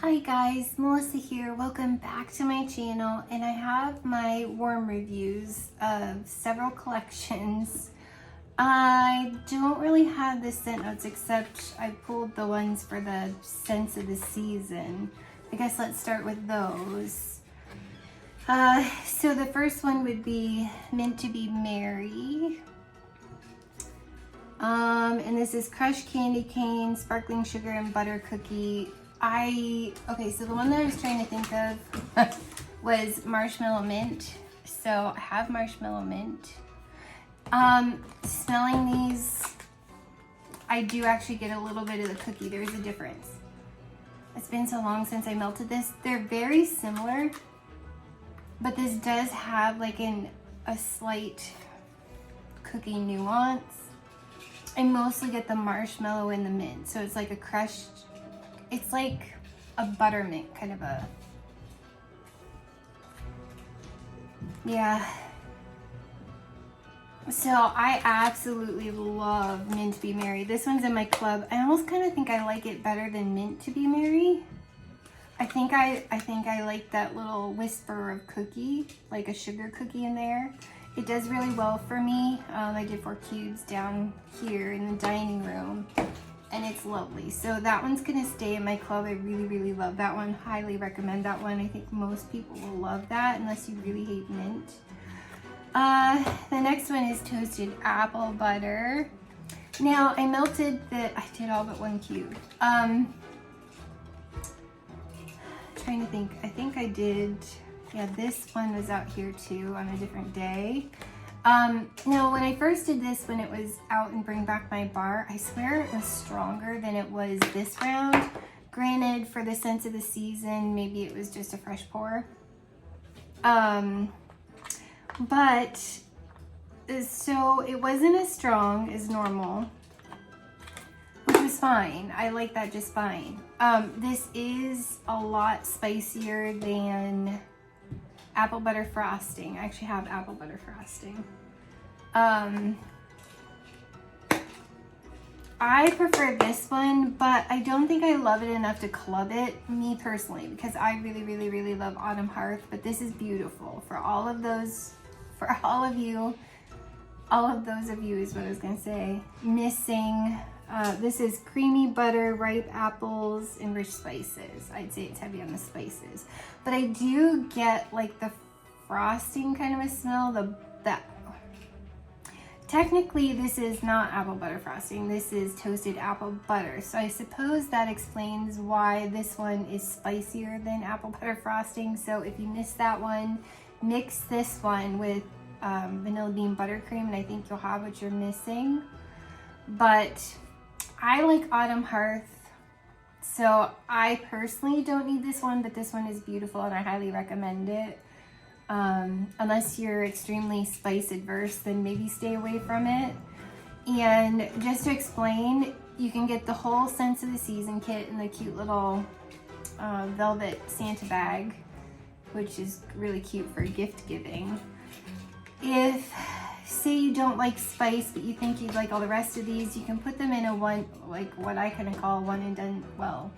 Hi guys, Melissa here. Welcome back to my channel, and I have my warm reviews of several collections. I don't really have the scent notes except I pulled the ones for the scents of the season. I guess let's start with those. So the first one would be Meant to Be Merry. And this is crushed candy cane, sparkling sugar, and butter cookie. Okay, so the one that I was trying to think of was marshmallow mint. So I have marshmallow mint. Smelling these, I do actually get a little bit of the cookie. There is a difference. It's been so long since I melted this. They're very similar, but this does have like a slight cookie nuance. I mostly get the marshmallow and the mint. So it's like a crushed, it's like a buttermint kind of a, yeah. So I absolutely love Mint to Be Merry. This one's in my club. I almost kind of think I like it better than Mint to Be Merry. I think I like that little whisper of cookie, like a sugar cookie in there. It does really well for me. I did 4 cubes down here in the dining room, and it's lovely. So that one's gonna stay in my club. I really love that one. Highly recommend that one. I think most people will love that unless you really hate mint. The next one is toasted apple butter. Now I melted I did all but 1 cube. Trying to think, I think I did, yeah, this one was out here too on a different day. No, when I first did this, when it was out and Bring Back My Bar, I swear it was stronger than it was this round. Granted, for the scents of the season, maybe it was just a fresh pour. But, so it wasn't as strong as normal, which was fine. I like that just fine. This is a lot spicier than apple butter frosting. I actually have apple butter frosting. I prefer this one, but I don't think I love it enough to club it, me personally, because I really love Autumn Hearth. But this is beautiful for all of those, for all of those of you is what I was gonna say, missing. This is creamy butter, ripe apples, and rich spices. I'd say it's heavy on the spices, but I do get like the frosting kind of a smell. Technically this is not apple butter frosting. This is toasted apple butter. So I suppose that explains why this one is spicier than apple butter frosting. So if you missed that one, mix this one with vanilla bean buttercream, and I think you'll have what you're missing. But I like Autumn Hearth, so I personally don't need this one, but this one is beautiful and I highly recommend it. Unless you're extremely spice adverse, then maybe stay away from it. And just to explain, you can get the whole Scents of the Season kit in the cute little velvet Santa bag, which is really cute for gift giving. If, say you don't like spice, but you think you'd like all the rest of these, you can put them in a like what I kind of call one and done, well,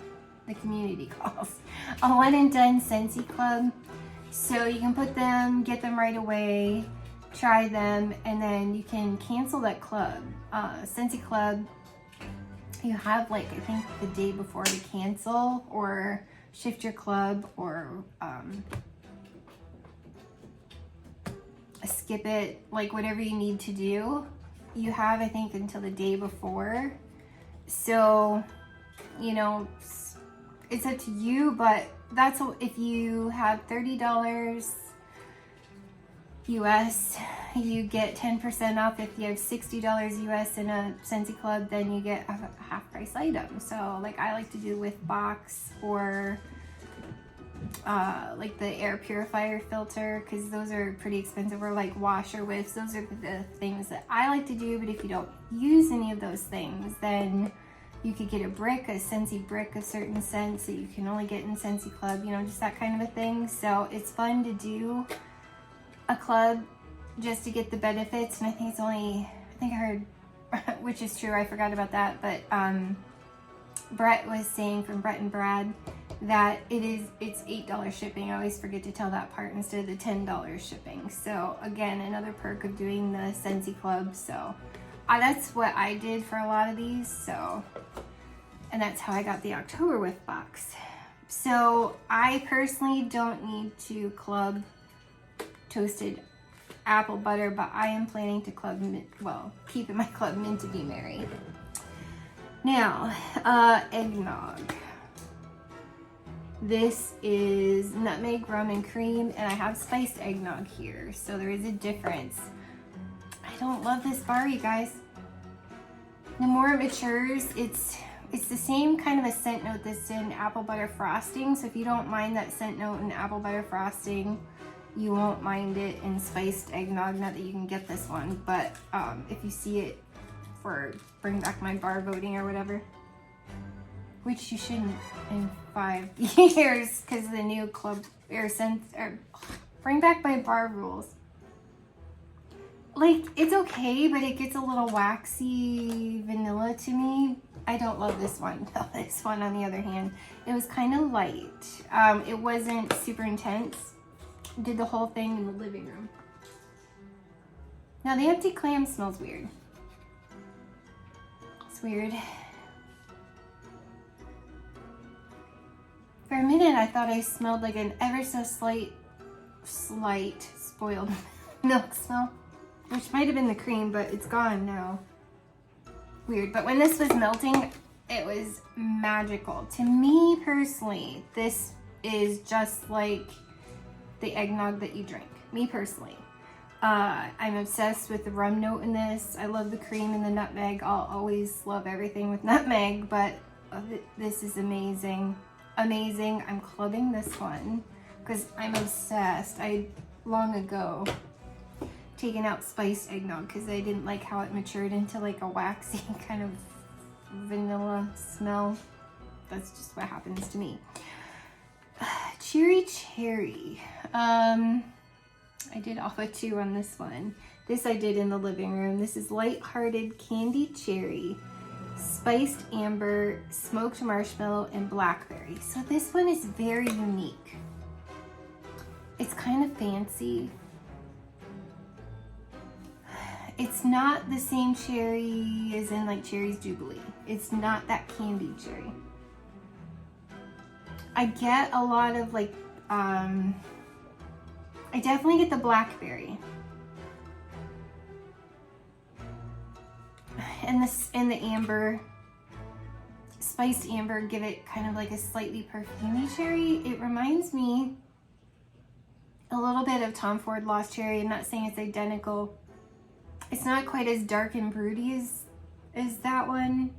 the community calls, a one and done Scentsy Club. So you can put them, get them right away, try them, and then you can cancel that club. Scentsy Club, you have like, I think the day before to cancel or shift your club or skip it, like whatever you need to do. You have, I think, until the day before. So, you know, it's up to you, but that's if you have $30 US, you get 10% off. If you have $60 US in a Scentsy Club, then you get a half price item. So like I like to do with box or like the air purifier filter, because those are pretty expensive, or like washer whiffs. Those are the things that I like to do. But if you don't use any of those things, then you could get a brick, a Scentsy brick of certain scents that you can only get in Scentsy Club, you know, just that kind of a thing. So it's fun to do a club just to get the benefits. And I think it's only, I think I heard, which is true, I forgot about that, but Brett was saying from Brett and Brad, that it's $8 shipping. I always forget to tell that part instead of the $10 shipping. So again, another perk of doing the Scentsy Club. So that's what I did for a lot of these. So, and that's how I got the October with box. So I personally don't need to club toasted apple butter, but I am planning to club, well, keep in my club Mint to Be Merry. Now, eggnog. This is nutmeg, rum, and cream, and I have spiced eggnog here, so there is a difference. I don't love this bar, you guys. The more it matures, it's the same kind of a scent note that's in apple butter frosting, so if you don't mind that scent note in apple butter frosting, you won't mind it in spiced eggnog. Not that you can get this one, but if you see it for Bring Back My Bar voting or whatever, which you shouldn't in 5 years because of the new club or Bring Back My Bar rules. Like, it's okay, but it gets a little waxy vanilla to me. I don't love this one. This one, on the other hand, it was kind of light. It wasn't super intense. Did the whole thing in the living room. Now the empty clam smells weird. It's weird. For a minute I thought I smelled like an ever so slight spoiled milk smell, which might have been the cream, but it's gone now. Weird, but when this was melting, it was magical. To me personally, this is just like the eggnog that you drink. Me personally. I'm obsessed with the rum note in this. I love the cream and the nutmeg. I'll always love everything with nutmeg, but this is amazing. Amazing. I'm clubbing this one because I'm obsessed. I long ago taken out spiced eggnog because I didn't like how it matured into like a waxy kind of vanilla smell. That's just what happens to me. Cheery cherry. I did all but 2 on this one. This I did in the living room. This is light-hearted candied cherry, spiced amber, smoked marshmallow, and blackberry. So this one is very unique. It's kind of fancy. It's not the same cherry as in like Cherry's Jubilee. It's not that candied cherry. I get a lot of like, I definitely get the blackberry. And the amber, spiced amber, give it kind of like a slightly perfumey cherry. It reminds me a little bit of Tom Ford Lost Cherry. I'm not saying it's identical. It's not quite as dark and broody as that one.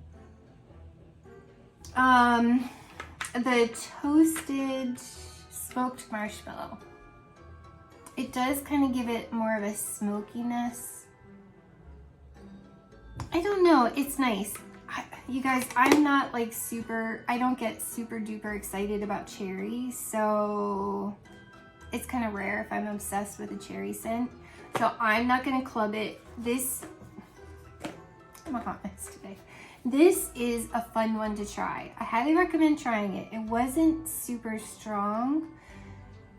The toasted smoked marshmallow. It does kind of give it more of a smokiness. I don't know, it's nice. You guys, I'm not like I don't get super duper excited about cherry, so it's kind of rare if I'm obsessed with a cherry scent. So I'm not gonna club it. I'm a hot mess today. This is a fun one to try. I highly recommend trying it. It wasn't super strong.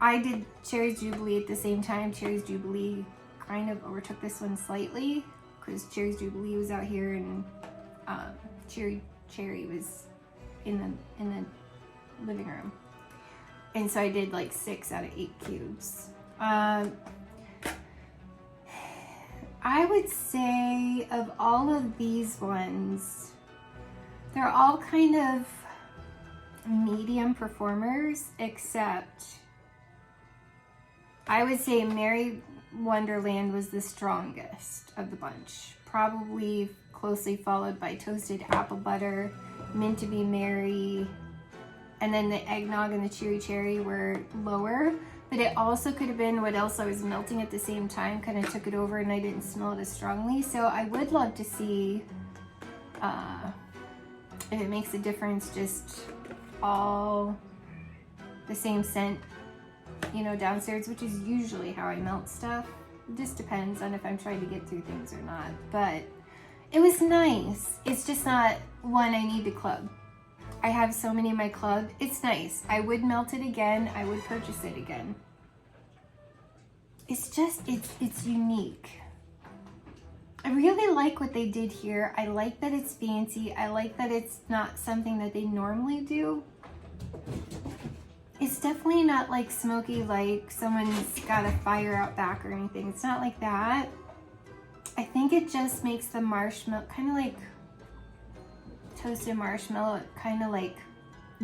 I did Cherry's Jubilee at the same time. Cherry's Jubilee kind of overtook this one slightly because Cherry's Jubilee was out here and Cherry was in the living room. And so I did like 6 out of 8 cubes. I would say of all of these ones, they're all kind of medium performers, except I would say Merry Wonderland was the strongest of the bunch. Probably closely followed by Toasted Apple Butter, Mint to Be Merry, and then the eggnog and the Cheery Cherry were lower. But it also could have been what else I was melting at the same time, kind of took it over and I didn't smell it as strongly. So I would love to see if it makes a difference, just all the same scent, you know, downstairs, which is usually how I melt stuff. It just depends on if I'm trying to get through things or not. But it was nice. It's just not one I need to club. I have so many in my club. It's nice. I would melt it again. I would purchase it again. It's just, it's unique. I really like what they did here. I like that it's fancy. I like that it's not something that they normally do. It's definitely not like smoky, like someone's got a fire out back or anything. It's not like that. I think it just makes the marshmallow, kind of like toasted marshmallow, it kind of like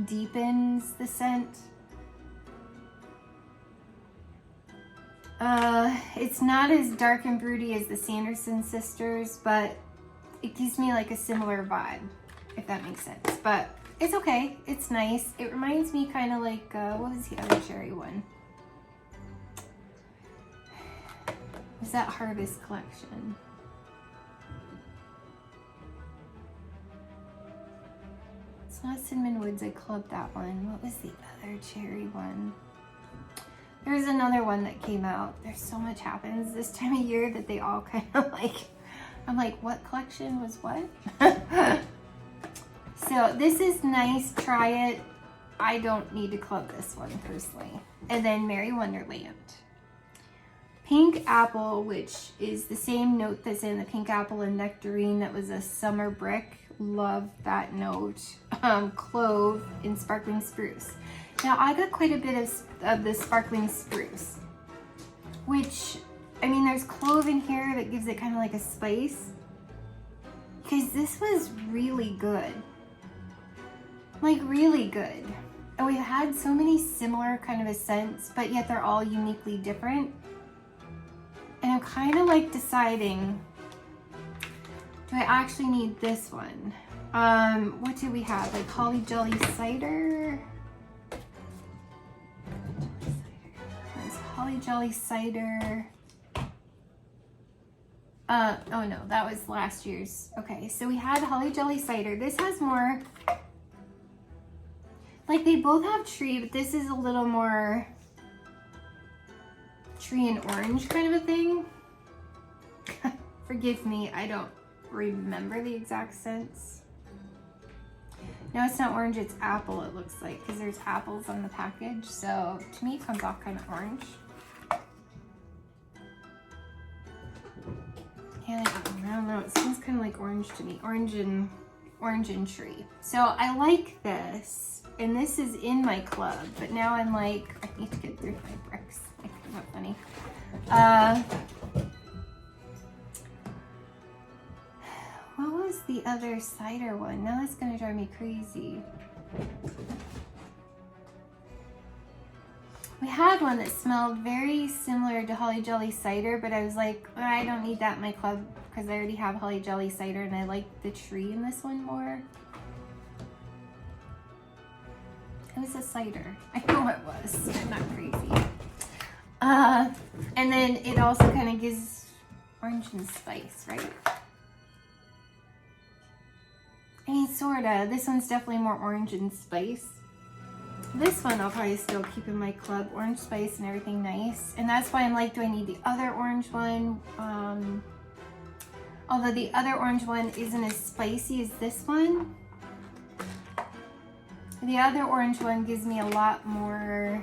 deepens the scent. It's not as dark and broody as the Sanderson sisters, but it gives me like a similar vibe, if that makes sense. But it's okay, it's nice. It reminds me kind of like, what was the other cherry one? Was that Harvest Collection? It's not Cinnamon Woods, I clubbed that one. What was the other cherry one? There's another one that came out. There's so much happens this time of year that they all kind of like, I'm like, what collection was what? So this is nice, try it. I don't need to club this one personally. And then Merry Wonderland. Pink Apple, which is the same note that's in the Pink Apple and Nectarine that was a summer brick. Love that note. Clove and Sparkling Spruce. Now I got quite a bit of the Sparkling Spruce, which, I mean, there's clove in here that gives it kind of like a spice. Because this was really good. Like really good. And we've had so many similar kind of scents, but yet they're all uniquely different. And I'm kind of like deciding, do I actually need this one? What do we have? Like Holly Jolly Cider? There's Holly Jolly Cider. Oh no, that was last year's. Okay, so we had Holly Jolly Cider. This has more, like they both have tree, but this is a little more tree and orange kind of a thing. Forgive me, I don't remember the exact scents. No, it's not orange, it's apple it looks like, because there's apples on the package. So to me it comes off kind of orange. Yeah, I don't know, it seems kind of like orange to me. Orange and tree. So I like this, and this is in my club, but now I'm like, I need to get through my bricks. Like, not funny. What was the other cider one? Now it's gonna drive me crazy. We had one that smelled very similar to Holly Jolly Cider, but I was like, oh, I don't need that in my club because I already have Holly Jolly Cider and I like the tree in this one more. It was a cider. I know it was. I'm not crazy. And then it also kind of gives orange and spice, right? I mean, sorta. This one's definitely more orange and spice. This one I'll probably still keep in my club. Orange spice and everything nice. And that's why I'm like, do I need the other orange one? Although the other orange one isn't as spicy as this one. The other orange one gives me a lot more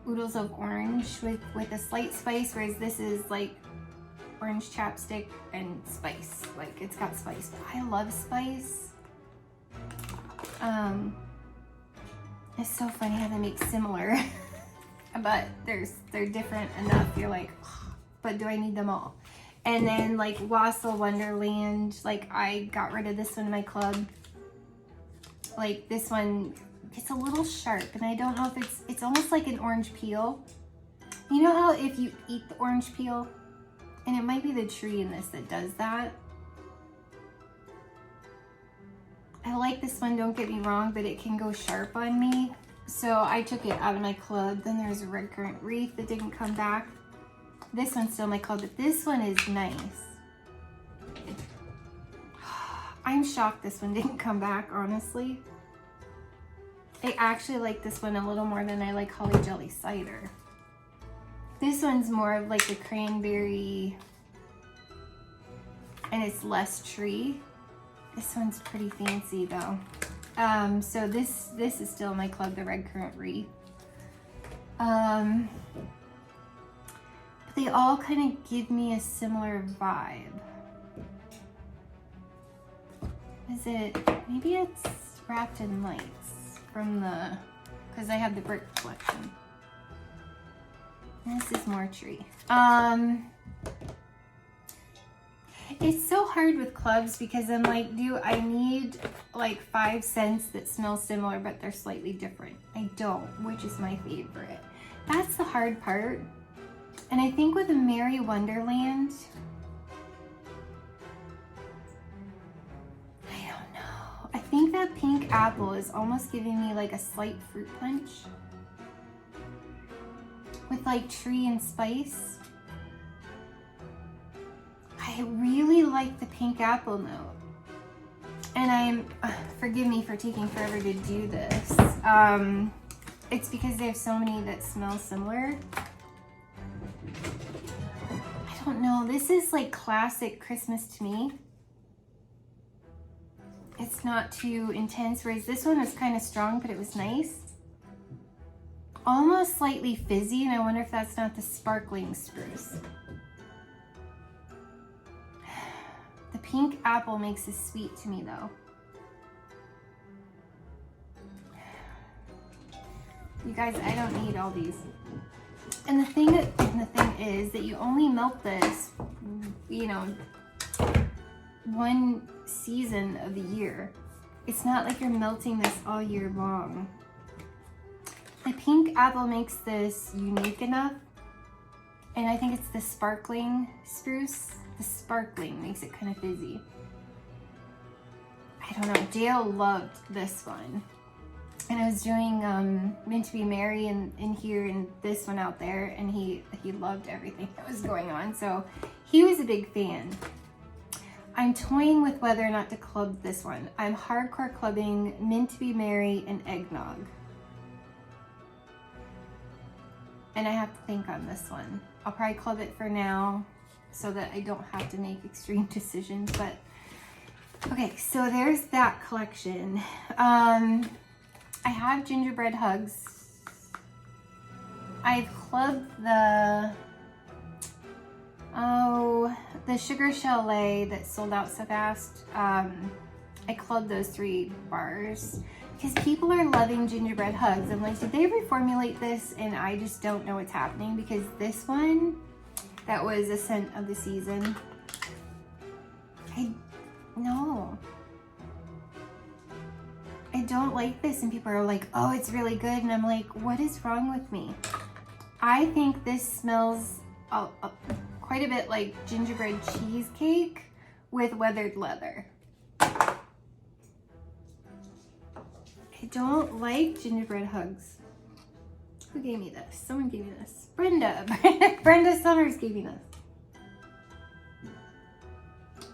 oodles of orange with a slight spice, whereas this is like orange chapstick and spice. Like it's got spice, but I love spice. It's so funny how they make similar, but they're different enough. You're like, oh, but do I need them all? And then like Wassail Wonderland, like I got rid of this one in my club. Like this one, it's a little sharp, and I don't know if it's almost like an orange peel. You know how if you eat the orange peel, and it might be the tree in this that does that. I like this one, don't get me wrong, but it can go sharp on me. So I took it out of my club. Then there's a Red Currant Wreath that didn't come back. This one's still in my club, but this one is nice. I'm shocked this one didn't come back, honestly. I actually like this one a little more than I like Holly Jolly Cider. This one's more of like the cranberry, and it's less tree. This one's pretty fancy though. So this is still in my club, the Red Currant Wreath. But they all kind of give me a similar vibe. Is it, maybe it's Wrapped in Lights from the, because I have the brick collection. This is more Cheery. It's so hard with clubs because I'm like, do I need like 5 scents that smell similar but they're slightly different? I don't, which is my favorite. That's the hard part. And I think with a Merry Wonderland, I don't know. I think that pink apple is almost giving me like a slight fruit punch with like tree and spice. I really like the pink apple note. And forgive me for taking forever to do this. It's because they have so many that smell similar. I don't know, this is like classic Christmas to me. It's not too intense, whereas this one was kind of strong, but it was nice. Almost slightly fizzy, and I wonder if that's not the sparkling spruce. The pink apple makes this sweet to me though. You guys, I don't need all these. And the thing is that you only melt this, you know, one season of the year. It's not like you're melting this all year long. The pink apple makes this unique enough. And I think it's the sparkling spruce. The sparkling makes it kind of fizzy. I don't know, Dale loved this one. And I was doing Meant to Be Merry in here and this one out there, and he loved everything that was going on, so he was a big fan. I'm toying with whether or not to club this one. I'm hardcore clubbing Meant to Be Merry and Eggnog. And I have to think on this one. I'll probably club it for now so that I don't have to make extreme decisions, but okay, so there's that collection. I have Gingerbread Hugs. I've clubbed the Sugar Chalet that sold out so fast. I clubbed those 3 bars because people are loving Gingerbread Hugs. I'm like, did they reformulate this? And I just don't know what's happening, because this one, that was a scent of the season. I don't like this, and people are like, oh, it's really good, and I'm like, what is wrong with me? I think this smells quite a bit like gingerbread cheesecake with weathered leather. I don't like Gingerbread Hugs. Who gave me this? Someone gave me this. Brenda. Brenda Summers gave me this.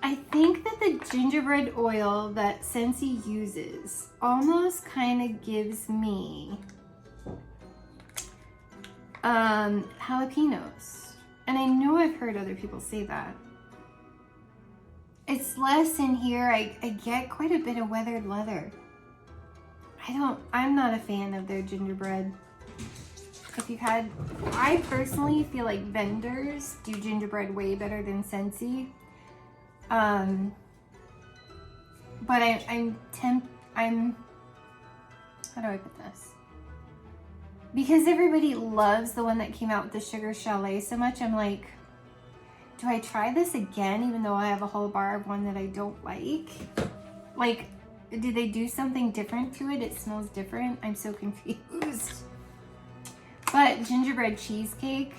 I think that the gingerbread oil that Scentsy uses almost kind of gives me jalapenos. And I know I've heard other people say that. It's less in here. I get quite a bit of weathered leather. I'm not a fan of their gingerbread. I personally feel like vendors do gingerbread way better than Scentsy. But I'm how do I put this? Because everybody loves the one that came out with the Sugar Chalet so much, I'm like, do I try this again even though I have a whole bar of one that I don't like? Like, did they do something different to it? It smells different. I'm so confused. But gingerbread cheesecake,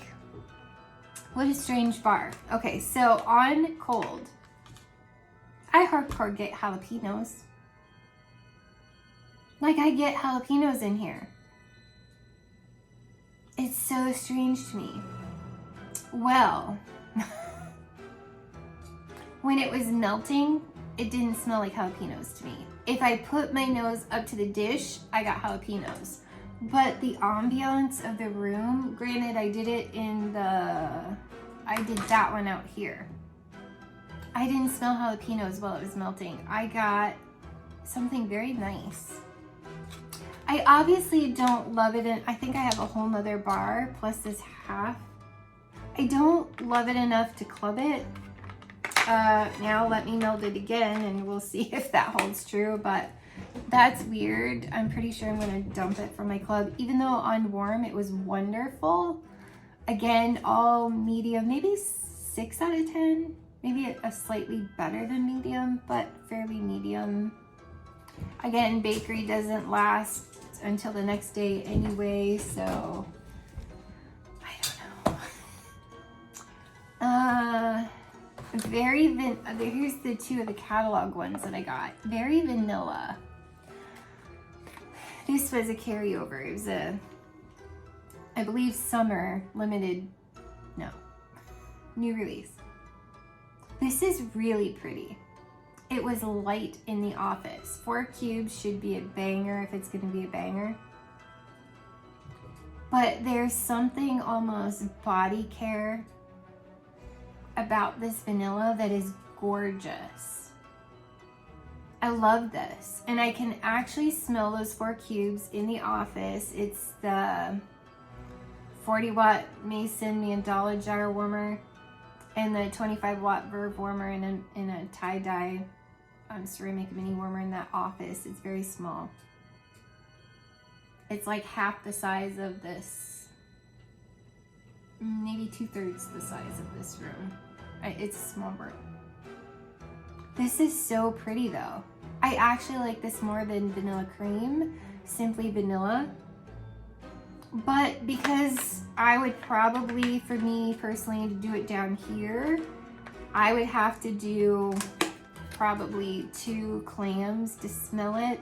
what a strange bar. Okay, so on cold, I hardcore get jalapenos. Like, I get jalapenos in here. It's so strange to me. Well, when it was melting, it didn't smell like jalapenos to me. If I put my nose up to the dish, I got jalapenos. But the ambiance of the room, granted I did that one out here. I didn't smell jalapenos while it was melting. I got something very nice. I obviously don't love it, and I think I have a whole nother bar plus this half. I don't love it enough to club it. Now let me melt it again and we'll see if that holds true, but that's weird. I'm pretty sure I'm gonna dump it from my club, even though on warm it was wonderful. Again, all medium, maybe 6 out of 10, maybe a slightly better than medium, but fairly medium. Again, bakery doesn't last until the next day anyway, so I don't know. Here's the 2 of the catalog ones that I got. Very vanilla. This was a carryover. It was I believe summer limited, no, new release. This is really pretty. It was light in the office. 4 cubes should be a banger if it's gonna be a banger. But there's something almost body care about this vanilla that is gorgeous. I love this. And I can actually smell those 4 cubes in the office. It's the 40-watt Mason Mandala jar warmer and the 25-watt Verve warmer in a tie-dye ceramic mini warmer in that office. It's very small. It's like half the size of this, maybe 2/3 the size of this room. It's a small room. This is so pretty though. I actually like this more than Vanilla Cream, Simply Vanilla. But because I would probably, for me personally, to do it down here, I would have to do probably 2 clams to smell it.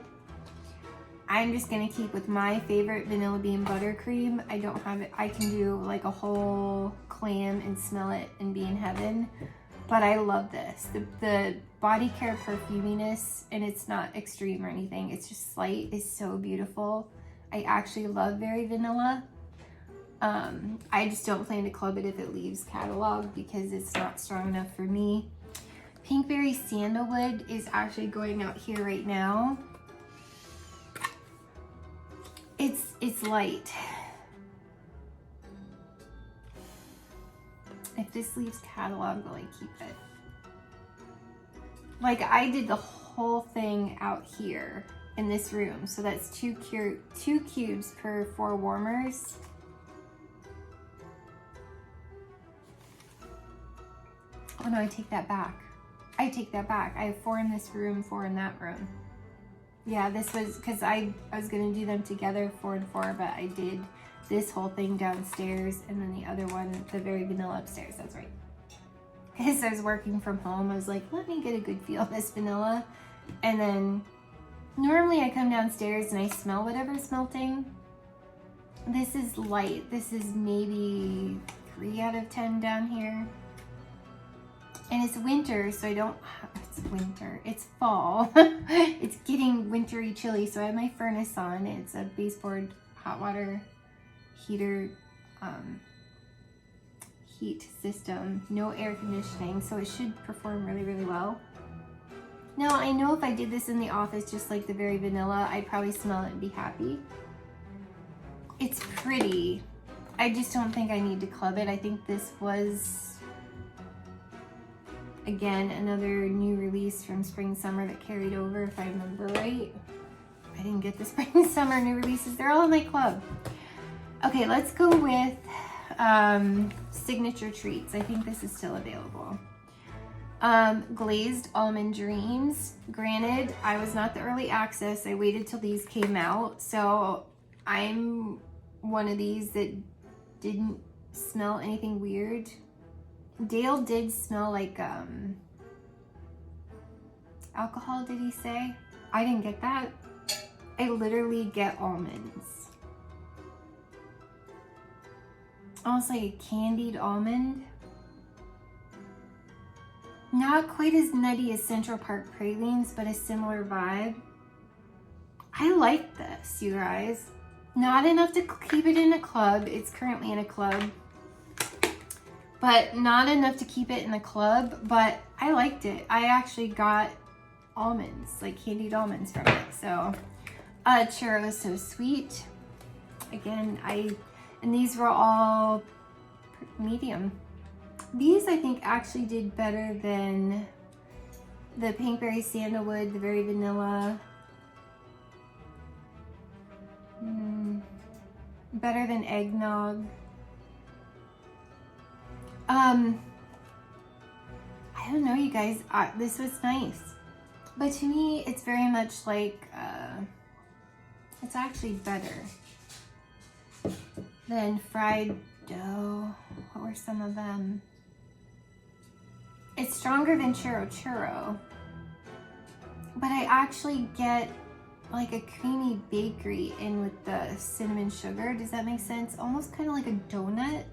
I'm just gonna keep with my favorite vanilla bean buttercream. I don't have it, I can do like a whole clam and smell it and be in heaven. But I love this. The body care perfuminess, and it's not extreme or anything, it's just slight, is so beautiful. I actually love Very Vanilla. I just don't plan to club it if it leaves catalog because it's not strong enough for me. Pinkberry Sandalwood is actually going out here right now. It's light. If this leaves catalog, will I keep it? Like, I did the whole thing out here in this room, so that's 2 cubes per 4 warmers. Oh no, I take that back. I take that back. I have 4 in this room, 4 in that room. Yeah, this was because I was gonna do them together, 4 and 4, but I did this whole thing downstairs and then the other one, the Very Vanilla, upstairs. That's right. Because I was working from home, I was like, let me get a good feel of this vanilla. And then normally I come downstairs and I smell whatever's melting. This is light. This is maybe 3 out of 10 down here. And it's winter, so I don't, it's winter, it's fall. It's getting wintry chilly, so I have my furnace on. It's a baseboard hot water heater, heat system, no air conditioning, so it should perform really, really well. Now, I know if I did this in the office, just like the Very Vanilla, I'd probably smell it and be happy. It's pretty. I just don't think I need to club it. I think this was, again, another new release from spring summer that carried over, if I remember right. I didn't get the spring summer new releases. They're all in my club. Okay, let's go with Signature Treats. I think this is still available. Glazed Almond Dreams. Granted, I was not the early access. I waited till these came out. So I'm one of these that didn't smell anything weird. Dale did smell like alcohol, did he say? I didn't get that. I literally get almonds. Almost like a candied almond. Not quite as nutty as Central Park Pralines, but a similar vibe. I like this, you guys. Not enough to keep it in a club. It's currently in a club. But not enough to keep it in the club, but I liked it. I actually got almonds, like candied almonds from it. So churro so sweet. Again, and these were all medium. These I think actually did better than the pinkberry sandalwood, the very vanilla. Better than eggnog. I don't know, you guys. This was nice, but to me, it's very much like it's actually better than fried dough. What were some of them? It's stronger than churro, but I actually get like a creamy bakery in with the cinnamon sugar. Does that make sense? Almost kind of like a donut.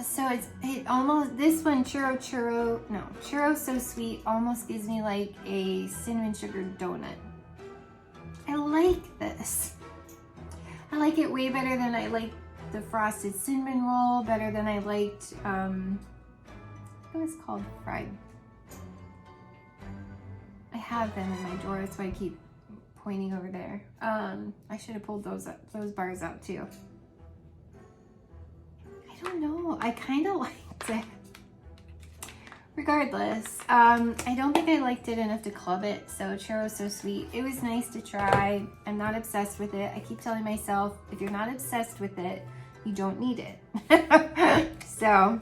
So it almost, this one, churro so sweet almost gives me like a cinnamon sugar donut. I like this. I like it way better than I liked the frosted cinnamon roll, better than I liked, what was called fried. I have them in my drawer, that's why I keep pointing over there. I should have pulled those bars out too. I don't know, I kind of liked it. Regardless, I don't think I liked it enough to club it, so churro so sweet. It was nice to try. I'm not obsessed with it. I keep telling myself, if you're not obsessed with it, you don't need it. So,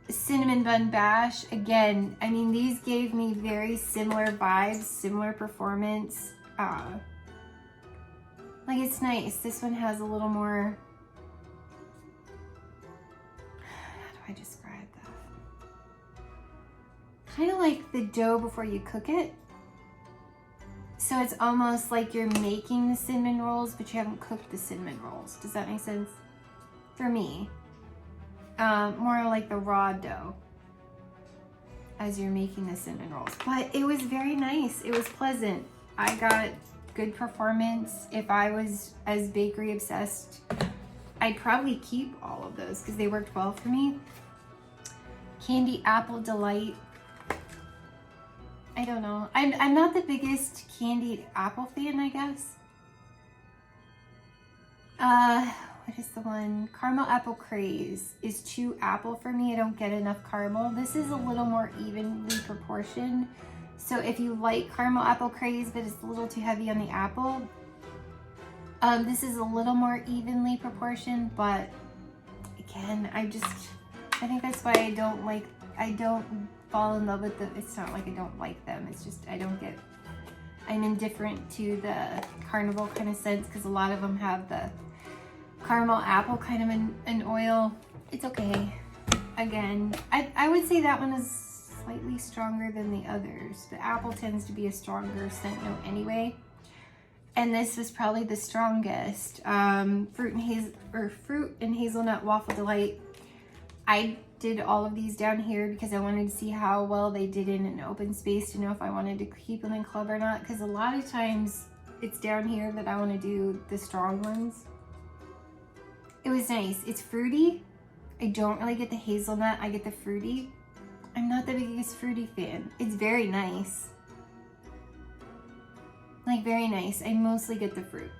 cinnamon bun bash, again, I mean, these gave me very similar vibes, similar performance. Like, it's nice. This one has a little more, how do I describe that? Kind of like the dough before you cook it. So it's almost like you're making the cinnamon rolls, but you haven't cooked the cinnamon rolls. Does that make sense? For me. More like the raw dough as you're making the cinnamon rolls. But it was very nice. It was pleasant. I got good performance. If I was as bakery obsessed, I'd probably keep all of those because they worked well for me. Candy Apple Delight. I don't know. I'm not the biggest candied apple fan, I guess. What is the one? Caramel Apple Craze is too apple for me. I don't get enough caramel. This is a little more evenly proportioned. So if you like Caramel Apple Craze, but it's a little too heavy on the apple, this is a little more evenly proportioned, but again, I think that's why I don't fall in love with them. It's not like I don't like them. It's just, I'm indifferent to the carnival kind of scents because a lot of them have the caramel apple kind of an oil. It's okay. Again, I would say that one is slightly stronger than the others. The apple tends to be a stronger scent note anyway. And this was probably the strongest. Fruit and hazelnut waffle delight. I did all of these down here because I wanted to see how well they did in an open space to know if I wanted to keep them in club or not. Because a lot of times it's down here that I want to do the strong ones. It was nice. It's fruity. I don't really get the hazelnut. I get the fruity. I'm not the biggest fruity fan. It's very nice. Like, very nice. I mostly get the fruit.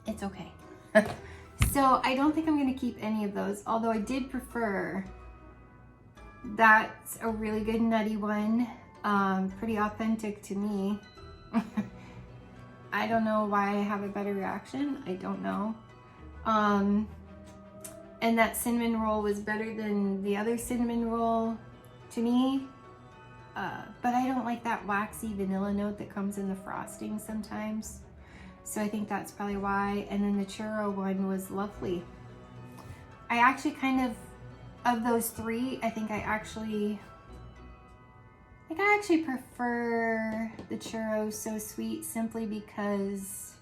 It's okay. So I don't think I'm going to keep any of those, although I did prefer, that's a really good nutty one. Pretty authentic to me. I don't know why I have a better reaction. I don't know. And that cinnamon roll was better than the other cinnamon roll to me. But I don't like that waxy vanilla note that comes in the frosting sometimes. So I think that's probably why. And then the churro one was lovely. I actually of those three, I think I actually prefer the churro so sweet simply because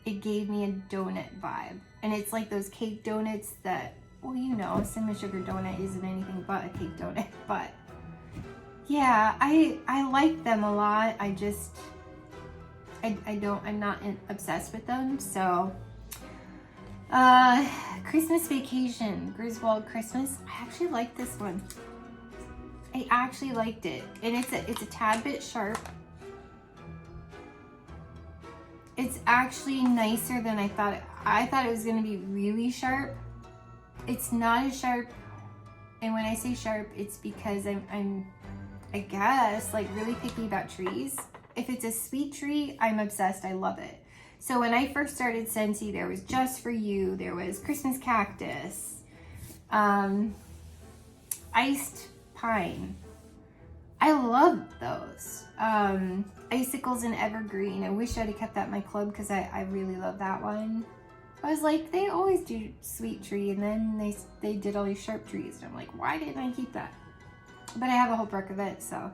it gave me a donut vibe. And it's like those cake donuts that, well, you know, cinnamon sugar donut isn't anything but a cake donut. But yeah, I like them a lot. I'm not obsessed with them. So Christmas Vacation, Griswold Christmas. I actually like this one. I actually liked it. And it's a tad bit sharp. It's actually nicer than I thought. I thought it was gonna be really sharp. It's not as sharp. And when I say sharp, it's because I'm I guess, like really picky about trees. If it's a sweet tree, I'm obsessed. I love it. So when I first started Scentsy, there was Just For You, there was Christmas Cactus, Iced Pine. I love those. Icicles and Evergreen. I wish I'd have kept that in my club because I really love that one. I was like, they always do sweet tree, and then they did all these sharp trees. And I'm like, why didn't I keep that? But I have a whole brick of it, so.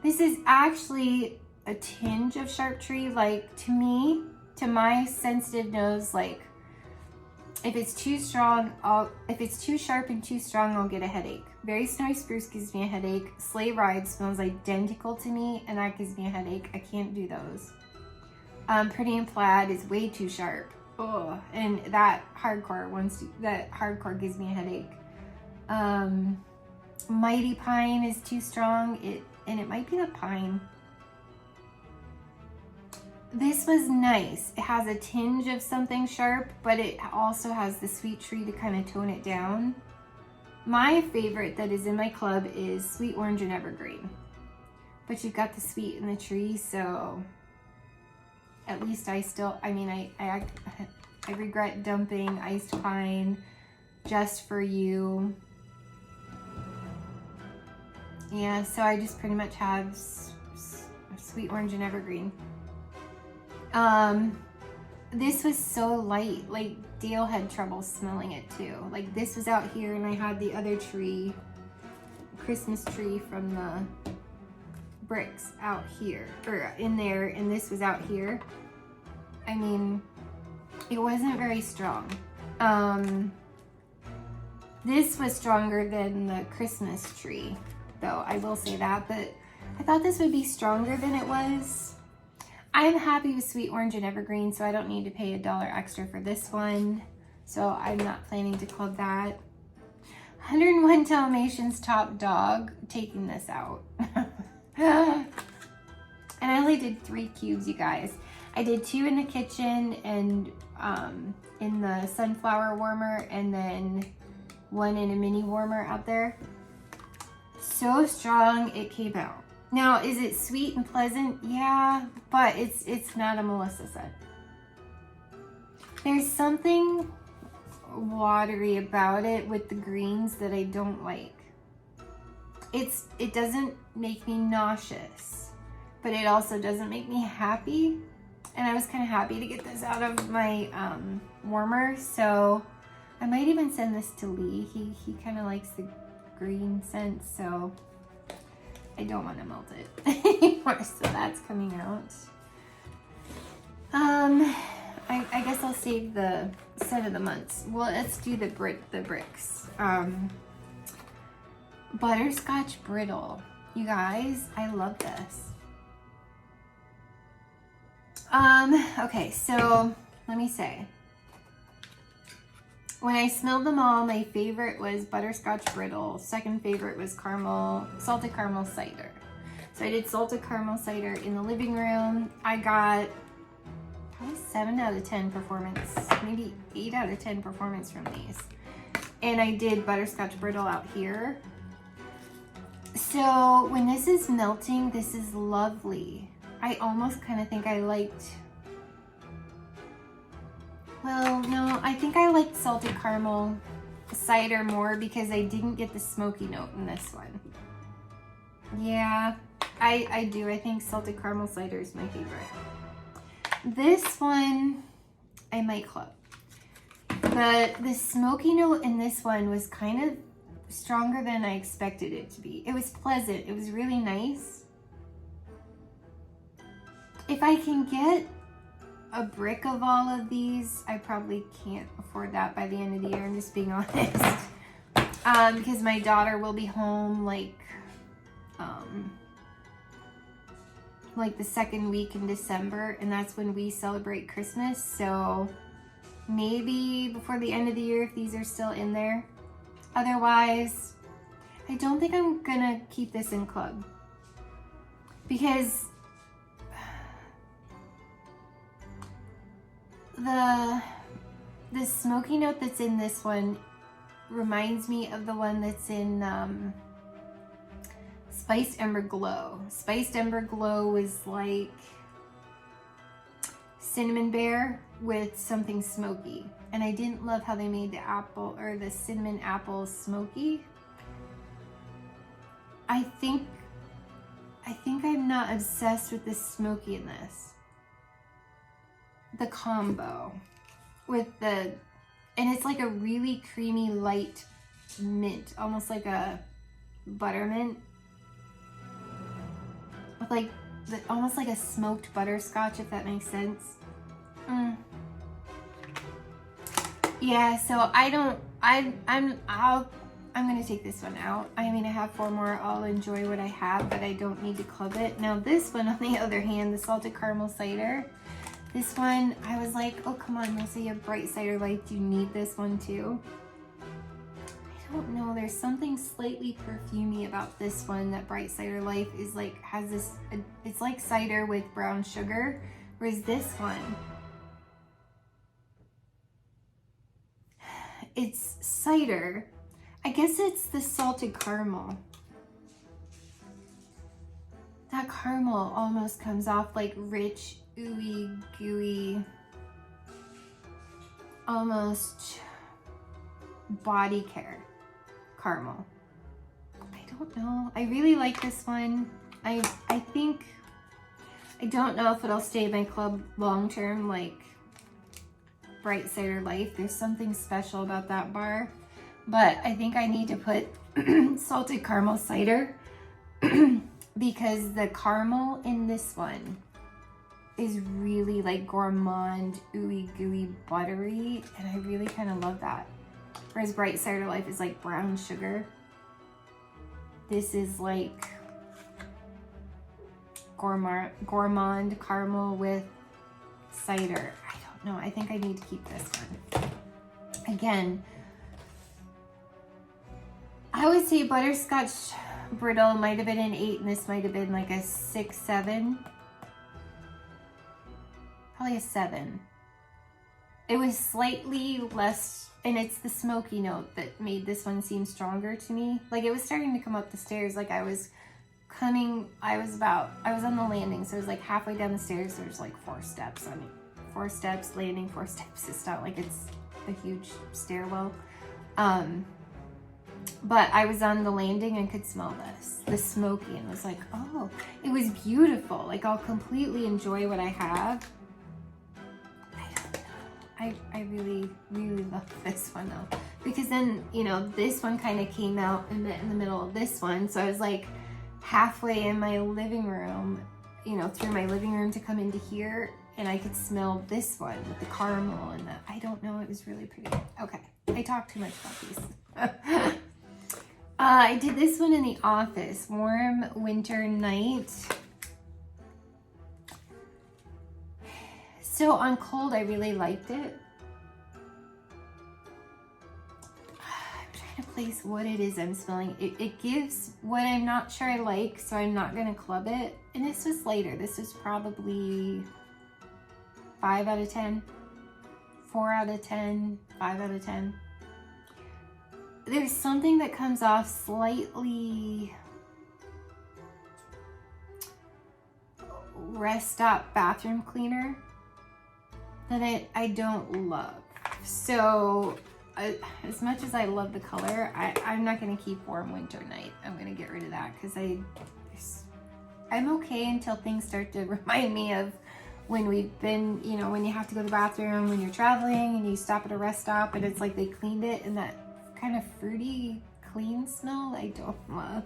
This is actually a tinge of sharp tree. Like, to me, to my sensitive nose, like, if it's too strong, if it's too sharp and too strong, I'll get a headache. Very Snowy Spruce gives me a headache. Sleigh Ride smells identical to me, and that gives me a headache. I can't do those. Pretty and Plaid is way too sharp. Oh, and that hardcore gives me a headache. Mighty Pine is too strong. It might be the pine. This was nice. It has a tinge of something sharp, but it also has the sweet tree to kind of tone it down. My favorite that is in my club is Sweet Orange and Evergreen. But you've got the sweet in the tree, so at least I regret dumping Iced Pine, Just For You. Yeah, so I just pretty much have Sweet Orange and Evergreen. This was so light, like Dale had trouble smelling it too. Like this was out here and I had the other tree, Christmas tree from the bricks out here, or in there, and this was out here. I mean, it wasn't very strong. This was stronger than the Christmas tree, though, I will say that, but I thought this would be stronger than it was. I'm happy with Sweet Orange and Evergreen, so I don't need to pay $1 extra for this one. So I'm not planning to club that. 101 Dalmatians Top Dog, taking this out. And I only did 3 cubes, you guys. I did 2 in the kitchen and in the sunflower warmer, and then 1 in a mini warmer out there. So strong, it came out. Now, is it sweet and pleasant? Yeah, but it's not a Melissa scent. There's something watery about it with the greens that I don't like. It doesn't make me nauseous, but it also doesn't make me happy. And I was kind of happy to get this out of my warmer, so I might even send this to Lee. He kind of likes the green scent, so I don't want to melt it anymore, so that's coming out. I guess I'll save the scent of the months. Well, let's do the bricks. Butterscotch Brittle. You guys, I love this. Okay, so let me say. When I smelled them all, my favorite was Butterscotch Brittle. Second favorite was Salted Caramel Cider. So I did Salted Caramel Cider in the living room. I got probably 7 out of 10 performance, maybe 8 out of 10 performance from these. And I did Butterscotch Brittle out here. So when this is melting, this is lovely. I almost kind of think I liked... Well, no, I think I liked Salted Caramel Cider more because I didn't get the smoky note in this one. Yeah, I do. I think Salted Caramel Cider is my favorite. This one, I might club. But the smoky note in this one was kind of stronger than I expected it to be. It was pleasant. It was really nice. If I can get a brick of all of these, I probably can't afford that by the end of the year, I'm just being honest. Because my daughter will be home like the second week in December, and that's when we celebrate Christmas, so maybe before the end of the year if these are still in there. Otherwise, I don't think I'm gonna keep this in club because the smoky note that's in this one reminds me of the one that's in Spiced Ember Glow. Spiced Ember Glow was like cinnamon bear with something smoky, and I didn't love how they made the apple or the cinnamon apple smoky. I think I'm not obsessed with the smoky in this. The combo with the, and it's like a really creamy light mint, almost like a buttermint with like almost like a smoked butterscotch, if that makes sense. Yeah, so I'm gonna take this one out. I mean, I have 4 more. I'll enjoy what I have, but I don't need to club it. Now this one, on the other hand, the salted caramel cider, this one, I was like, oh, come on, Melissa, you have Bright Cider Life. Do you need this one too? I don't know. There's something slightly perfumey about this one that Bright Cider Life is like, has this, it's like cider with brown sugar, whereas this one, it's cider. I guess it's the salted caramel. That caramel almost comes off like rich, ooey, gooey, almost body care caramel. I don't know. I really like this one. I think, I don't know if it'll stay in my club long term like Bright Cider Life. There's something special about that bar. But I think I need to put salted caramel cider because the caramel in this one is really like gourmand, ooey gooey, buttery, and I really kind of love that. Whereas Bright Cider Life is like brown sugar. This is like gourmand caramel with cider. I don't know. I think I need to keep this one. Again, I would say Butterscotch Brittle might have been an 8 and this might have been like a 6, 7. Probably a 7. It was slightly less, and it's the smoky note that made this one seem stronger to me. Like it was starting to come up the stairs, like I was on the landing, so it was like halfway down the stairs, there's like 4 steps. I mean, 4 steps, landing, 4 steps. It's not like it's a huge stairwell. But I was on the landing and could smell this, the smoky, and was like, oh, it was beautiful. Like I'll completely enjoy what I have. I don't know. I really, really love this one though. Because then, you know, this one kind of came out in the middle of this one. So I was like halfway in my living room, you know, through my living room to come into here. And I could smell this one with the caramel and the, I don't know, it was really pretty. Okay, I talked too much about these. I did this one in the office, Warm Winter Night. So on cold, I really liked it. I'm trying to place what it is I'm smelling. It gives what I'm not sure I like, so I'm not gonna club it. And this was later. This was probably 5 out of 10, 4 out of 10, 5 out of 10. There's something that comes off slightly rest stop bathroom cleaner that I don't love. So as much as I love the color, I'm not going to keep Warm Winter Night. I'm going to get rid of that because I'm okay until things start to remind me of when we've been, you know, when you have to go to the bathroom, when you're traveling and you stop at a rest stop and it's like they cleaned it and that kind of fruity clean smell I don't love.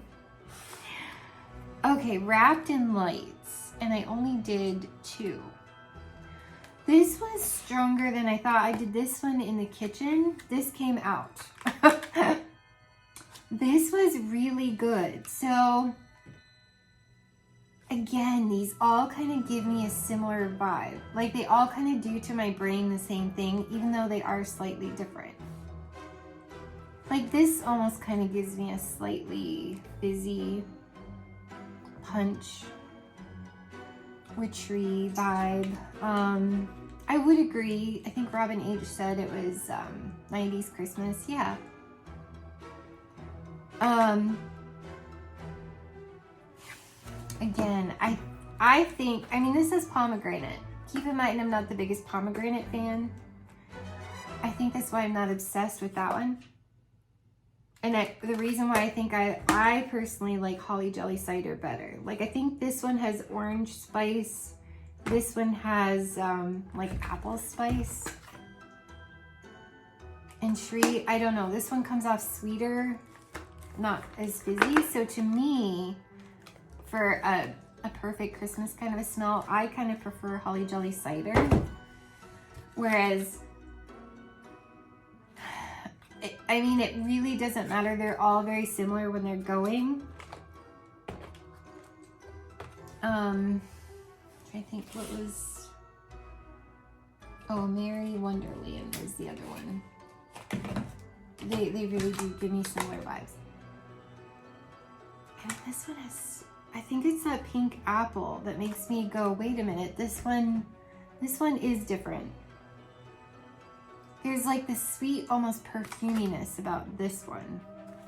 Okay, Wrapped in Lights, and I only did 2. This was stronger than I thought. I did this one in the kitchen. This came out. This was really good. So Again, these all kind of give me a similar vibe. Like they all kind of do to my brain the same thing, even though they are slightly different. Like this almost kind of gives me a slightly fizzy punch witchery vibe. I would agree. I think Robin H said it was 90s Christmas. Yeah. Again, I think, I mean, this is pomegranate. Keep in mind, I'm not the biggest pomegranate fan. I think that's why I'm not obsessed with that one. And the reason why I think I personally like Holly Jelly Cider better. Like, I think this one has orange spice. This one has like apple spice. And Cheery, I don't know. This one comes off sweeter, not as fizzy. So to me, for a perfect Christmas kind of a smell, I kind of prefer Holly Jelly Cider. Whereas, I mean, it really doesn't matter. They're all very similar when they're going. I think what was, oh, Merry Wonderland was the other one. They really do give me similar vibes. And this one has, I think it's that pink apple that makes me go, wait a minute, this one is different. There's like this sweet, almost perfuminess about this one.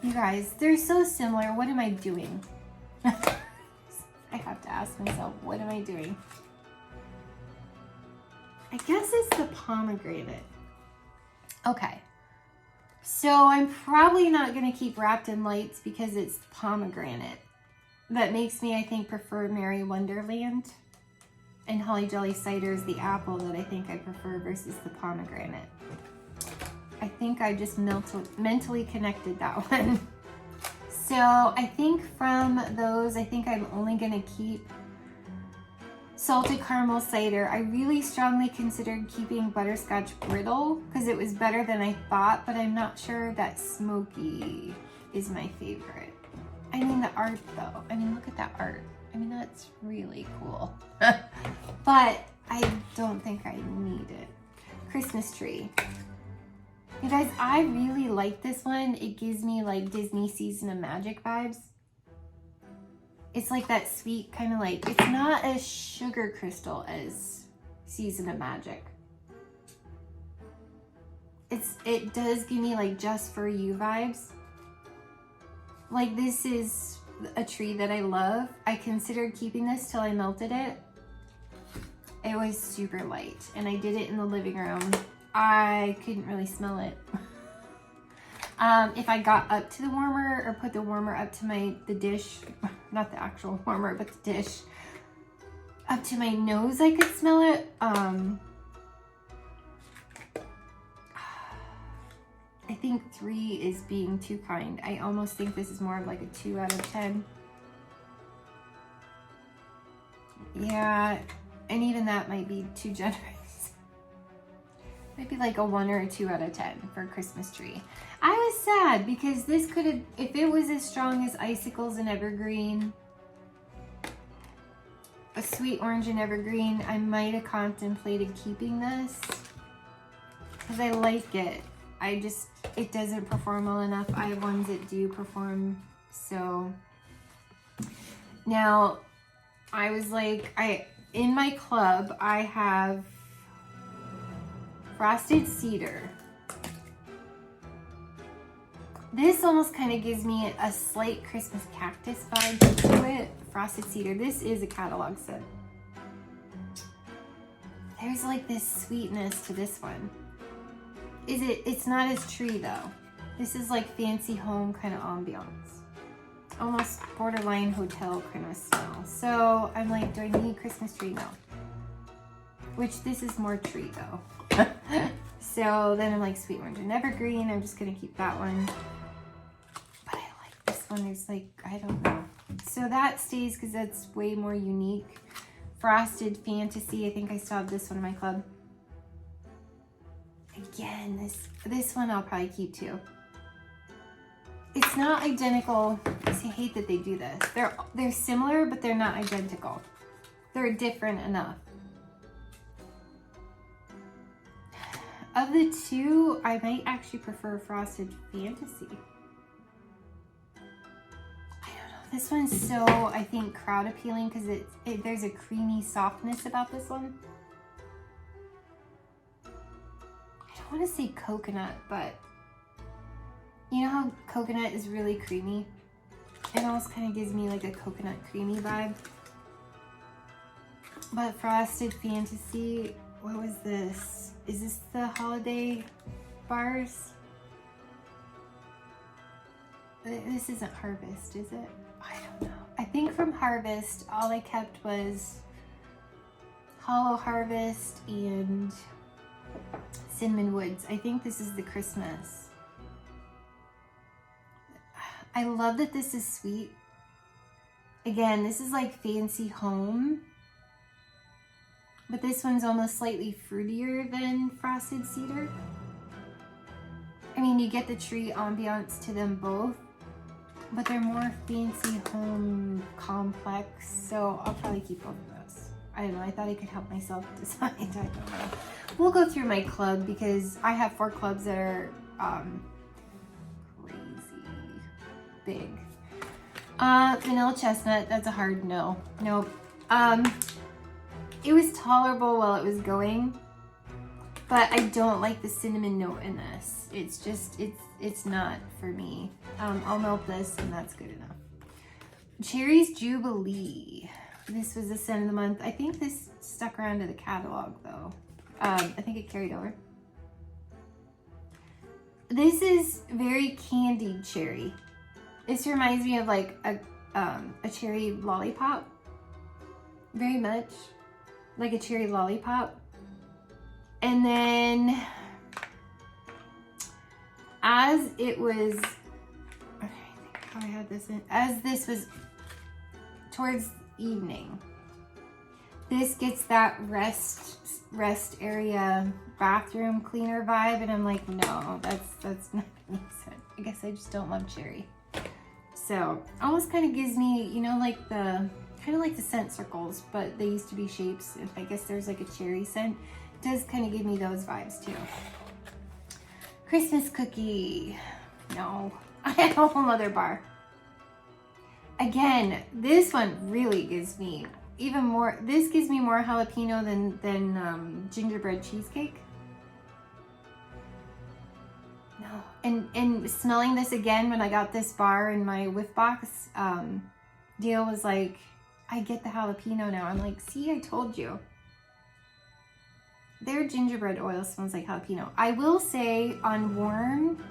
You guys, they're so similar. What am I doing? I have to ask myself, what am I doing? I guess it's the pomegranate. Okay. So I'm probably not going to keep Wrapped in Lights because it's the pomegranate. That makes me, I think, prefer Merry Wonderland. And Holly Jelly Cider is the apple that I think I prefer versus the pomegranate. I think I just mentally connected that one. So I think from those, I think I'm only gonna keep Salted Caramel Cider. I really strongly considered keeping Butterscotch Brittle because it was better than I thought, but I'm not sure that Smoky is my favorite. I mean, the art though. I mean, look at that art. I mean, that's really cool. But I don't think I need it. Christmas Tree. You guys, I really like this one. It gives me like Disney Season of Magic vibes. It's like that sweet kind of like, it's not as sugar crystal as Season of Magic. It does give me like Just For You vibes. Like this is a tree that I love. I considered keeping this till I melted it. It was super light and I did it in the living room. I couldn't really smell it. If I got up to the warmer or put the warmer up to the dish, not the actual warmer, but the dish, up to my nose, I could smell it. I think 3 is being too kind. I almost think this is more of like a 2 out of 10. Yeah, and even that might be too generous. Maybe like a 1 or a 2 out of 10 for Christmas Tree. I was sad because this could have, if it was as strong as Icicles and Evergreen, a Sweet Orange and Evergreen, I might have contemplated keeping this because I like it. It doesn't perform well enough. I have ones that do perform. So now I was like, in my club, I have Frosted Cedar. This almost kind of gives me a slight Christmas cactus vibe to it. Frosted Cedar. This is a catalog scent. There's like this sweetness to this one. It's not as tree though. This is like fancy home kind of ambiance. Almost borderline hotel kind of smell. So I'm like, do I need Christmas tree? No. Which this is more tree though. So then I'm like Sweet Orange and Evergreen. I'm just gonna keep that one. But I like this one. There's like, I don't know. So that stays because that's way more unique. Frosted Fantasy. I think I still have this one in my club. Again, this one I'll probably keep too. It's not identical. I hate that they do this. They're similar, but they're not identical. They're different enough. Of the two, I might actually prefer Frosted Fantasy. I don't know. This one's so, I think, crowd appealing because there's a creamy softness about this one. I don't want to say coconut, but you know how coconut is really creamy? It almost kind of gives me like a coconut creamy vibe. But Frosted Fantasy, what was this? Is this the holiday bars? This isn't Harvest, is it? I don't know. I think from Harvest, all I kept was Hollow Harvest and Cinnamon Woods. I think this is the Christmas. I love that this is sweet. Again, this is like Fancy Home. But this one's almost slightly fruitier than Frosted Cedar. I mean, you get the tree ambiance to them both, but they're more Fancy Home complex, so I'll probably keep both of those. I don't know, I thought I could help myself decide. I don't know. We'll go through my club because I have 4 clubs that are crazy big. Vanilla Chestnut, that's a hard no. Nope. It was tolerable while it was going, but I don't like the cinnamon note in this. It's just, it's not for me. I'll melt this and that's good enough. Cherry's Jubilee. This was the scent of the month. I think this stuck around to the catalog though. I think it carried over. This is very candied cherry. This reminds me of like a cherry lollipop. Very much like a cherry lollipop. And then as it was, I think how I had this in, as this was towards evening, this gets that rest area bathroom cleaner vibe, and I'm like, no, that's not makes sense. I guess I just don't love cherry. So almost kind of gives me, you know, like the kind of like the scent circles, but they used to be shapes. If I guess there's like a cherry scent, it does kind of give me those vibes too. Christmas cookie. No, I have a whole other bar. Again, this one really gives me even more. This gives me more jalapeno than gingerbread cheesecake. No, and smelling this again when I got this bar in my whiff box deal was like, I get the jalapeno now. I'm like, see, I told you. Their gingerbread oil smells like jalapeno. I will say on warm,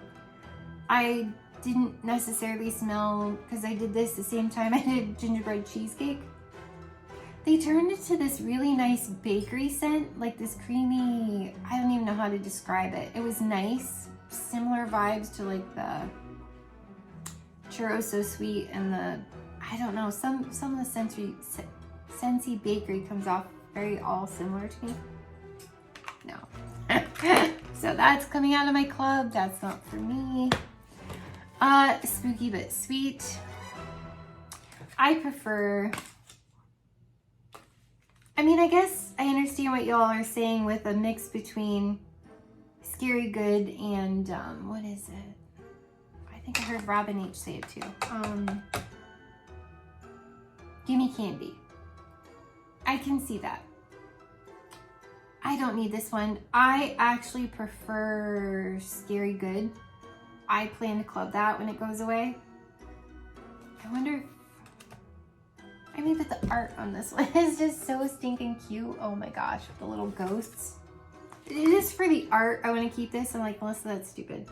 I didn't necessarily smell, because I did this the same time I did gingerbread cheesecake. They turned into this really nice bakery scent, like this creamy, I don't even know how to describe it. It was nice, similar vibes to like the Churros So Sweet and the, I don't know, some of the Scentsy bakery comes off very all similar to me. No. So that's coming out of my club. That's not for me. Spooky but sweet. I prefer, I mean, I guess I understand what y'all are saying with a mix between Scary Good and, what is it? I think I heard Robin H say it too. Gimme Candy. I can see that. I don't need this one. I actually prefer Scary Good. I plan to club that when it goes away. I wonder if, I mean, but the art on this one is just so stinking cute. Oh my gosh, with the little ghosts. It is for the art. I want to keep this. I'm like, Melissa, that's stupid.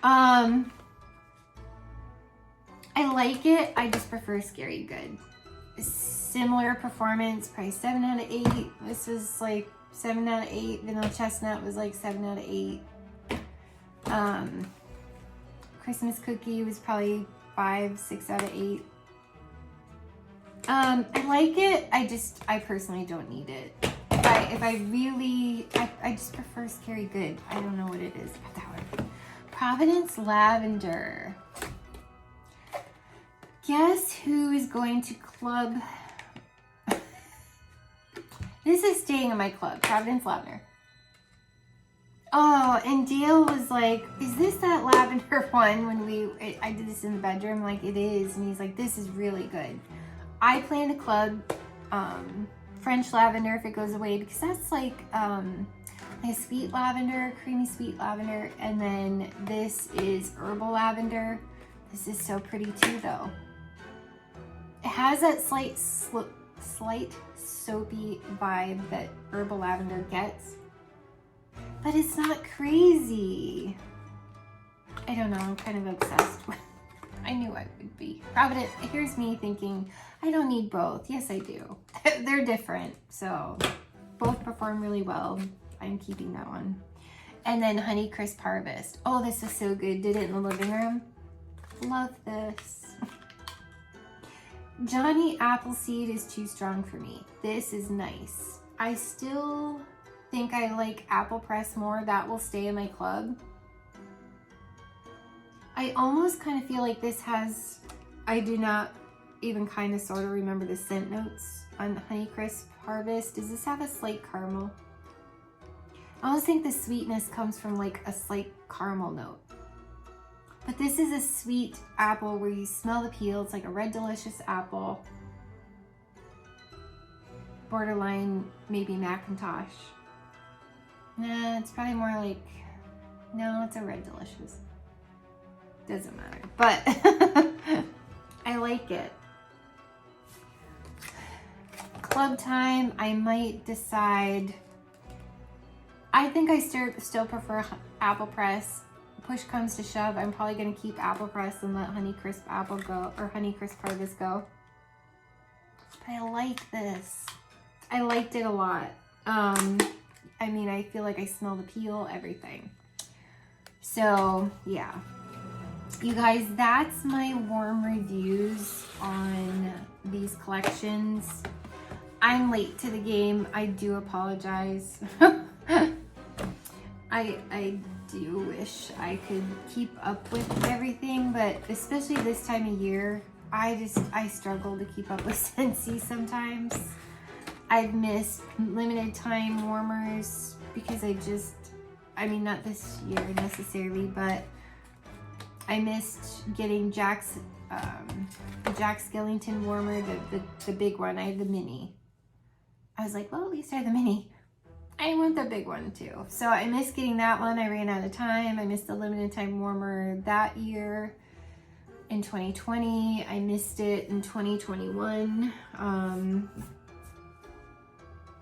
I like it. I just prefer Scary Good. Similar performance, probably 7 out of 8. This was like 7 out of 8. Vanilla Chestnut was like 7 out of 8. Christmas Cookie was probably 5, 6 out of 8. I like it. I personally don't need it. If I really, I just prefer Scary Good. I don't know what it is about that one. Providence Lavender. Guess who is going to club? This is staying in my club, Providence Lavender. Oh, and Dale was like, is this that lavender one when I did this in the bedroom? Like, it is. And he's like, this is really good. I plan to club French lavender if it goes away, because that's like a sweet lavender, creamy sweet lavender. And then this is herbal lavender. This is so pretty too, though. It has that slight soapy vibe that herbal lavender gets. But it's not crazy. I don't know, I'm kind of obsessed with I knew I would be. Providence, here's me thinking, I don't need both. Yes, I do. They're different, so both perform really well. I'm keeping that one. And then Honey Crisp Harvest. Oh, this is so good. Did it in the living room. Love this. Johnny Appleseed is too strong for me. This is nice. I still think I like Apple Press more. That will stay in my club. I almost kind of feel like this has, I do not even kind of sort of remember the scent notes on Honey Crisp Harvest. Does this have a slight caramel? I almost think the sweetness comes from like a slight caramel note. But this is a sweet apple where you smell the peel. It's like a red delicious apple. Borderline maybe Macintosh. Nah, it's probably more like, no, it's a red delicious. Doesn't matter, but I like it. Club time, I might decide. I think I still prefer Apple Press. Push comes to shove, I'm probably gonna keep Apple Press and let Honey Crisp Apple go, or Honey Crisp Harvest go. But I like this. I liked it a lot. I mean, I feel like I smell the peel, everything. So, yeah. You guys, that's my warm reviews on these collections. I'm late to the game. I do apologize. I do wish I could keep up with everything, but especially this time of year, I struggle to keep up with Scentsy sometimes. I've missed limited time warmers because I mean, not this year necessarily, but I missed getting Jack's Jack Skellington warmer, the big one. I had the mini. I was like, well, at least I have the mini. I want the big one too. So I missed getting that one. I ran out of time. I missed the limited time warmer that year in 2020. I missed it in 2021.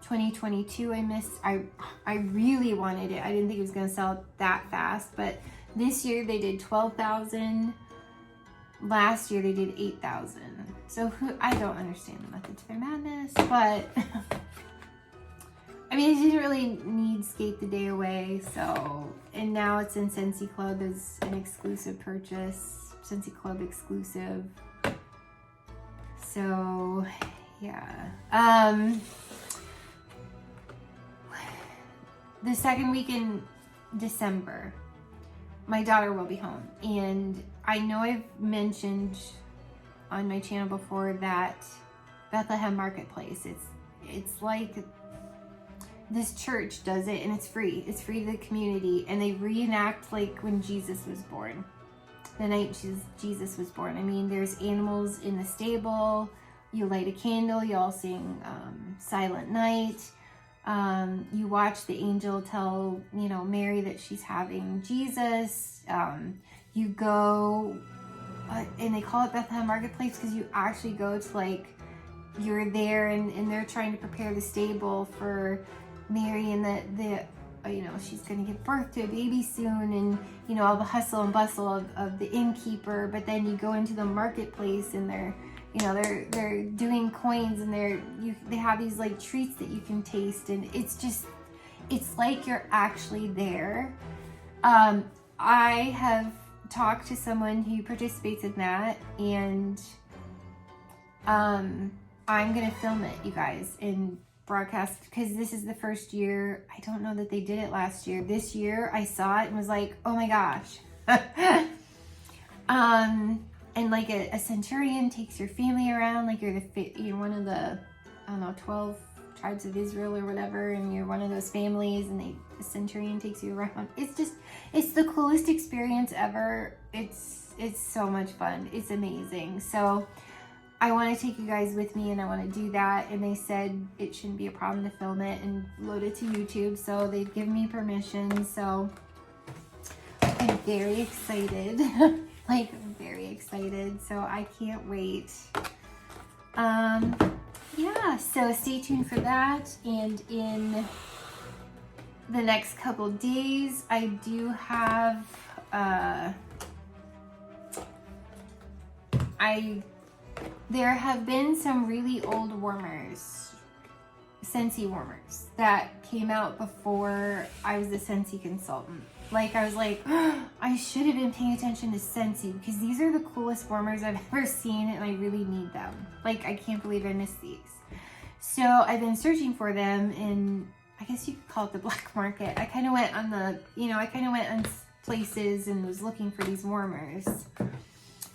2022 I missed. I really wanted it. I didn't think it was going to sell that fast, but this year they did 12,000. Last year they did 8,000. So I don't understand the method to their madness, but I mean, it didn't really need Skate the Day Away. So, and now it's in Scentsy Club as an exclusive purchase, Scentsy Club exclusive. So, yeah. The second week in December, my daughter will be home, and I know I've mentioned on my channel before that Bethlehem Marketplace, it's like this church does it, and it's free. It's free to the community, and they reenact like when Jesus was born, the night Jesus was born. I mean, there's animals in the stable. You light a candle. You all sing Silent Night. You watch the angel tell, Mary that she's having Jesus. You go, and they call it Bethlehem Marketplace because you actually go to, like, you're there and they're trying to prepare the stable for Mary, and she's going to give birth to a baby soon, and, all the hustle and bustle of the innkeeper. But then you go into the marketplace, and they're doing coins, and they have these like treats that you can taste, and it's like you're actually there. I have talked to someone who participates in that, and I'm gonna film it, you guys, and broadcast, because this is the first year. I don't know that they did it last year. This year I saw it and was like, oh my gosh, And like a centurion takes your family around, like you're one of the, I don't know, 12 tribes of Israel or whatever, and you're one of those families, and the centurion takes you around. It's the coolest experience ever. It's so much fun. It's amazing. So I want to take you guys with me, and I want to do that. And they said it shouldn't be a problem to film it and load it to YouTube. So they've given me permission. So I'm very excited. Like, I'm very excited. So I can't wait. Yeah, so stay tuned for that. And in the next couple days, I do have, there have been some really old warmers, Scentsy warmers, that came out before I was a Scentsy consultant. Like, I was like, oh, I should have been paying attention to Scentsy, because these are the coolest warmers I've ever seen, and I really need them. Like, I can't believe I missed these. So I've been searching for them in, I guess you could call it the black market. I kind of went on the, I kind of went on places and was looking for these warmers.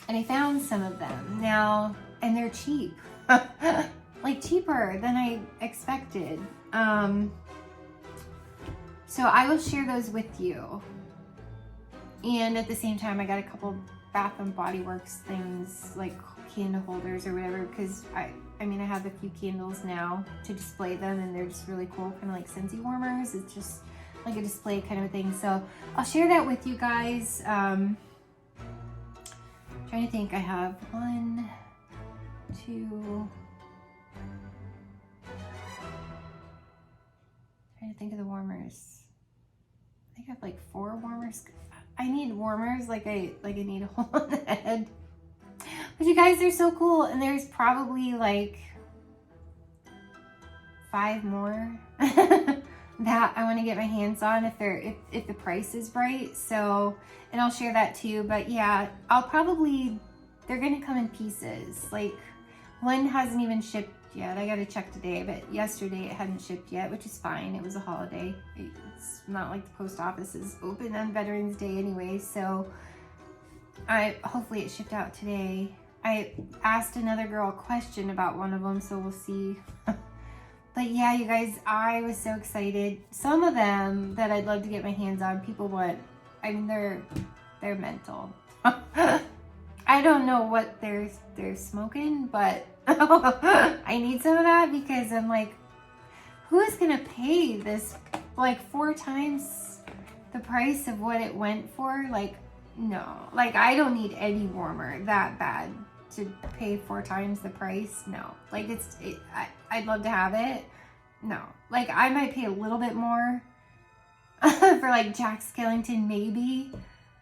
And I found some of them now, and they're cheap. Like, cheaper than I expected. So I will share those with you. And at the same time, I got a couple Bath and Body Works things, like candle holders or whatever, because I mean, I have a few candles now to display them, and they're just really cool, kind of like Scentsy warmers. It's just like a display kind of a thing. So I'll share that with you guys. Trying to think, I have 1, 2. Trying to think of the warmers. I think I have like 4 warmers. I need warmers like I need a hole on the head. But you guys, they're so cool, and there's probably like 5 more that I want to get my hands on if the price is right. So, and I'll share that too. But yeah, they're gonna come in pieces. Like, one hasn't even shipped yet. I gotta check today, but yesterday it hadn't shipped yet, which is fine. It was a holiday. It's not like the post office is open on Veterans Day anyway, so hopefully it shipped out today. I asked another girl a question about one of them, so we'll see. But yeah, you guys, I was so excited. Some of them that I'd love to get my hands on, people want, I mean, they're mental. I don't know what they're smoking, but I need some of that, because I'm like, who is gonna pay this like 4 times the price of what it went for? Like, no, like, I don't need any warmer that bad to pay 4 times the price. No, like, I'd love to have it. No, like, I might pay a little bit more for like Jack Skellington maybe,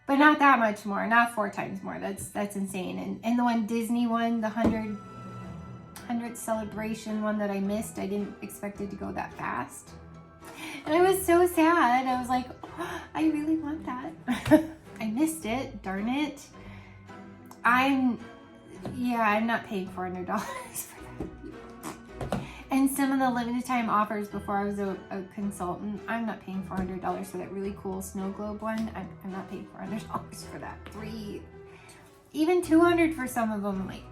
but not that much more, not 4 times more. That's insane. And the one Disney one, the 100th celebration one that I missed, I didn't expect it to go that fast. And I was so sad. I was like, oh, I really want that. I missed it, darn it. I'm not paying $400 for that. And some of the limited time offers before I was a consultant, I'm not paying $400 for that really cool snow globe one. I'm not paying $400 for that. Even $200 for some of them. Like,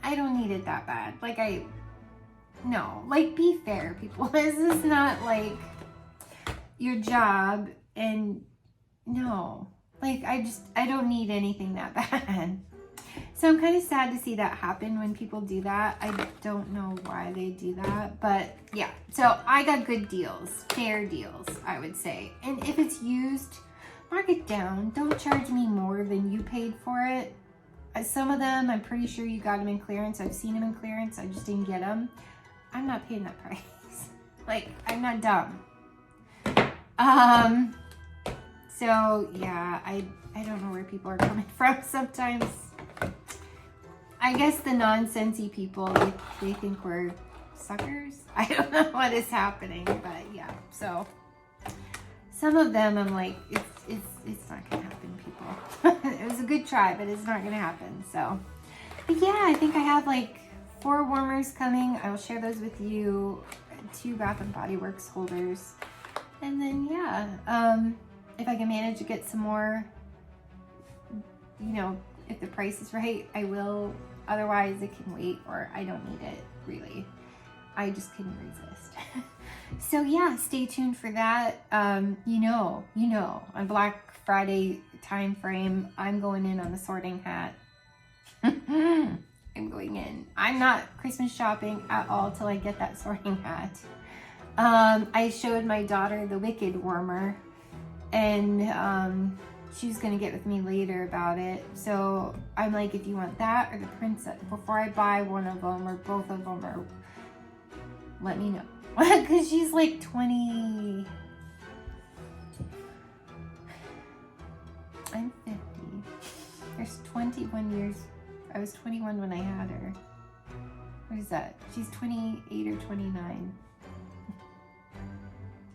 I don't need it that bad. Like, no, like, be fair, people. This is not like your job, and no, like, I don't need anything that bad. So I'm kind of sad to see that happen when people do that. I don't know why they do that, but yeah. So I got good deals, fair deals, I would say. And if it's used, mark it down. Don't charge me more than you paid for it. Some of them, I'm pretty sure you got them in clearance. I've seen them in clearance. I just didn't get them. I'm not paying that price. Like, I'm not dumb. So yeah, I don't know where people are coming from sometimes. I guess the non-Scentsy people, they think we're suckers. I don't know what is happening, but yeah. So some of them, I'm like, it's not gonna happen, people. It was a good try, but it's not gonna happen. So, but yeah, I think I have like 4 warmers coming. I will share those with you. 2 Bath and Body Works holders, and then yeah, if I can manage to get some more you know, if the price is right, I will. Otherwise, it can wait, or I don't need it, really. I just couldn't resist. So yeah, stay tuned for that. You know, on Black Friday time frame, I'm going in on the sorting hat. I'm going in. I'm not Christmas shopping at all till I get that sorting hat. I showed my daughter the Wicked Warmer, and she's gonna get with me later about it. So I'm like, if you want that or the Princess, before I buy one of them or both of them, or let me know. Because she's like 20. I'm 50. There's 21 years. I was 21 when I had her. What is that? She's 28 or 29.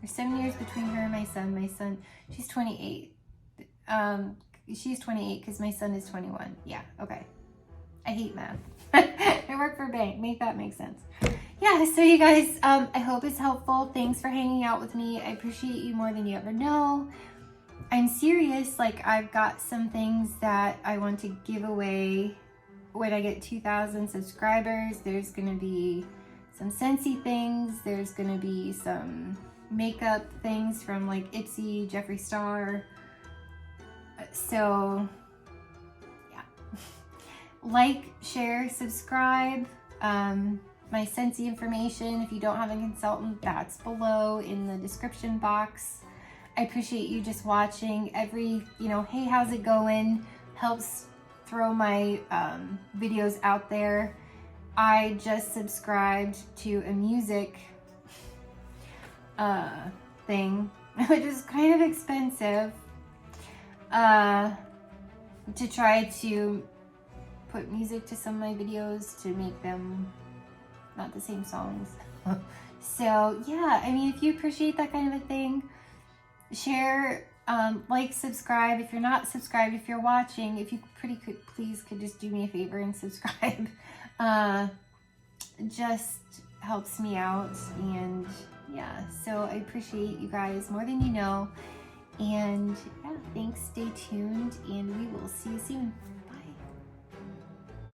There's 7 years between her and my son. My son, she's 28. She's 28 because my son is 21. Yeah, okay. I hate math. I work for a bank. Make that make sense. Yeah, so you guys, I hope it's helpful. Thanks for hanging out with me. I appreciate you more than you ever know. I'm serious. Like, I've got some things that I want to give away when I get 2,000 subscribers. There's going to be some Scentsy things. There's going to be some makeup things from like Ipsy, Jeffree Star. So, yeah. Like, share, subscribe. My Scentsy information, if you don't have a consultant, that's below in the description box. I appreciate you just watching. Every, hey, how's it going? Helps throw my videos out there. I just subscribed to a music thing, which is kind of expensive, to try to put music to some of my videos to make them not the same songs. So yeah, I mean, if you appreciate that kind of a thing, share, like, subscribe. If you're not subscribed, if you're watching, if you please could just do me a favor and subscribe. Just helps me out, and yeah, so I appreciate you guys more than you know. And yeah, thanks, stay tuned, and we will see you soon.